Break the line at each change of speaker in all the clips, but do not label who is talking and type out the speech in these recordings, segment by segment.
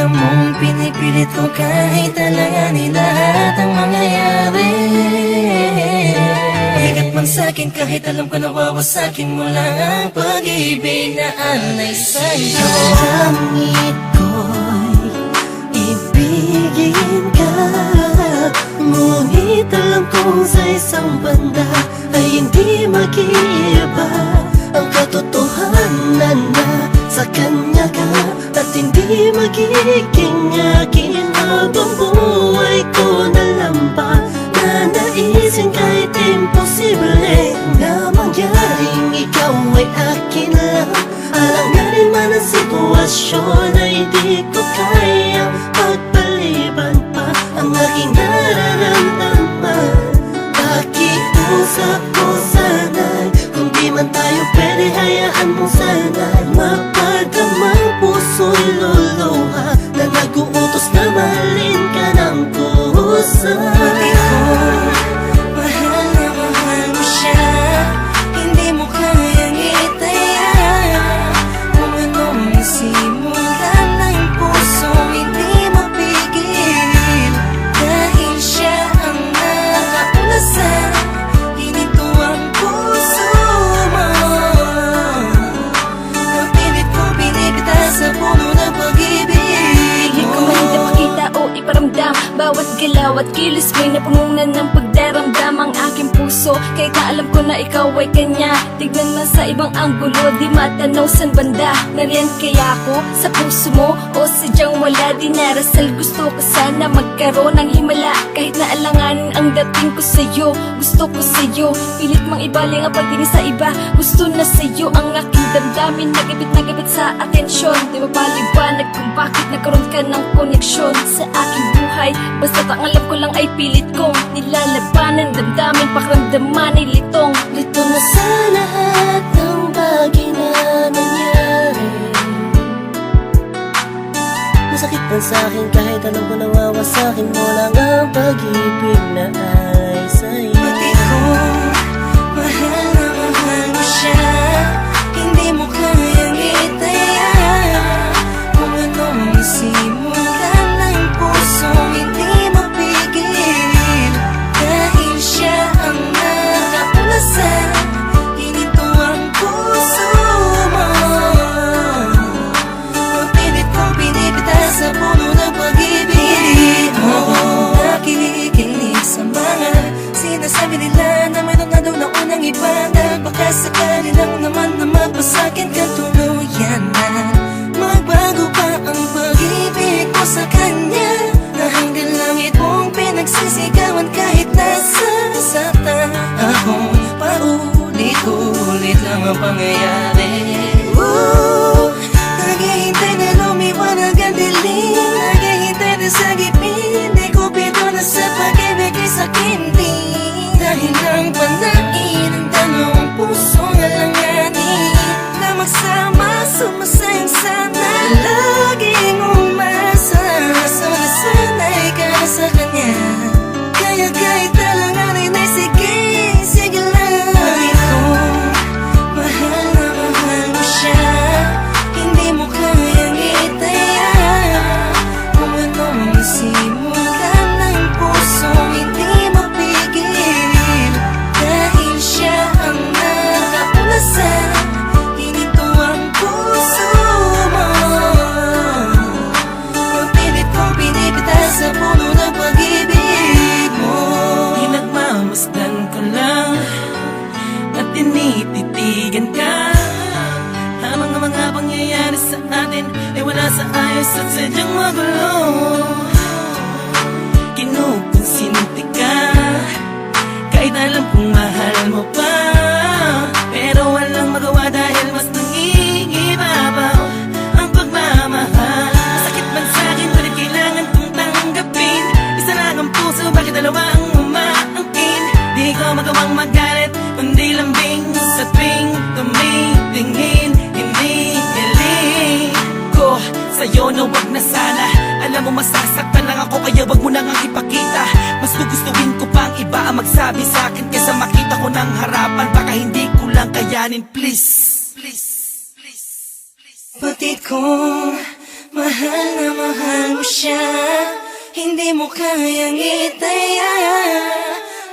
alam mong pinipilit ko kahit alanganin lahat ang mangyayari. Mabigat man sa'kin kahit alam ko nawawasakin mo lang ang pag-ibig na alay sa'yo.
Langit ko'y ibigin ka, ngunit alam kong sa isang banda ay hindi mag-iiba ang katotohanan na sa kanya ka, at hindi magiging akin habang buhay ko na lampa. Nanaisin kahit imposible na mangyaring ikaw ay akin lang. Alanganin man ang sitwasyon ay di ko kayang pagpaliban pa ang aking nararamdaman. Pakiusap ko sana'y kung di man tayo pwede, hayaan mo sana'y mapadamang puso'y luluha na nag-uutos na mahalin ka ng kusa.
Mahal na mahal mo siya, hindi mo kayang itaya. Kung anong nasimulan ng puso, hindi mapigil. Dahil siya ang nakaulasan, hinito ang puso mo. Napilit ko binibita sa puno ng pag-ibig.
Hindi ko man ipakita o iparamdam, bawat galaw at kilos may napununan ng pagdaramdam ang aking puso. Kahit na alam ko na ikaw ay kanya, tignan man sa ibang anggulo, di matanaw san banda. Nariyan kaya ako sa puso mo o sadyang wala? Dinarasal gusto ko sana magkaroon ng himala, kahit na alanganin ang dating ko sa'yo. Gusto ko sa'yo, pilit mang ibaling ang pagtingin sa iba. Gusto na sa'yo ang aking damdamin, nagabit sa atensyon. Di mapaliwanag kung bakit nagkaroon ka ng koneksyon sa aking buhay. Basta't ang alam ko lang ay pilit kong nilalabanan, damdamin, pakiramdaman ay litong.
Lito na sa lahat ng bagay na nangyari. Masakit man sa'kin kahit alam ko nawawasakin mo lang ang pag-ibig na alay sa'yo.
Pati ko, mahal na mahal mo siya, hindi mo kayang itaya. Kung anong nasimulan ng puso, hindi mapigil. Dahil siya ang nakaulasan, hinito ang puso mo. Mapilit ko binibita sa puno ng pag-ibig. Nakikinig sa mga sinasabi nila na mayroon na daw na unang iba, dahil baka sakali lang naman na mapasakin ka tuluyan na. Magbago pa ang pag-ibig ko sa kanya, na hanggang langit mong pinagsisigawan kahit nasa sata. Akong paulit-ulit lang ang pangyayari. Naghihintay na lumiwanag ang dilim, naghihintay na sa gipin, di ko pito na sa pag-ibig ay sakin din. Dahil lang panain ang dalawang pusong alanganin na magsama, sumasayang sana. Laging umasa, so nasanay ka na sa kanya. Kaya kahit alanganin ay sige, sige lang. Bakit ko, mahal na mahal mo siya, hindi mo kayang itaya. Kung anong nasimulan ng puso, hindi mapigil. Dahil siya ang nakaulasan, hinito ang puso mo. Mapilit ko binibita sa puno ng pag-ibig mo.
Pinagmamasdan ko lang at tinititigan ka. Ang mga pangyayari sa atin ay wala sa ayos at sadyang magulo. Kinukonsinti ka kahit alam kong mahal mo pa, pero walang magawa dahil mas nangingibabaw ang pagmamahal. Masakit man sa'kin ngunit kailangan kong tanggapin. Isa lang ang puso, bakit dalawa ang umaangkin? Di ko magawang magalit, kundi lambing sa tuwing tumitingin. Hindi galing ko sa'yo na wag na sana. Alam mo masasaktan lang ako, kaya wag mo nang ang ipakita. Mas gugustuhin ko pang iba ang magsabi sa'kin kaysa makita ko ng harapan. Baka hindi ko lang kayanin, please.
Pati ko, Mahal na mahal mo siya, hindi mo kayang itaya.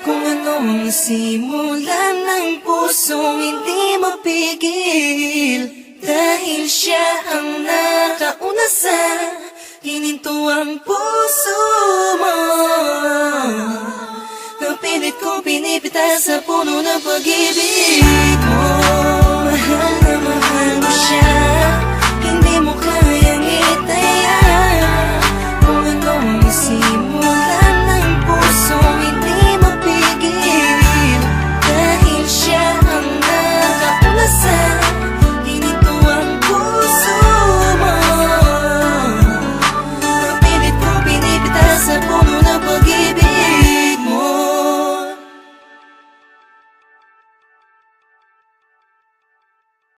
Kung ano ang nasimulan ng pusong hindi mapigil. Dahil siya ang nakauna sa hinintuang puso mo. Napilit ko pinipitas sa puno ng pag-ibig mo.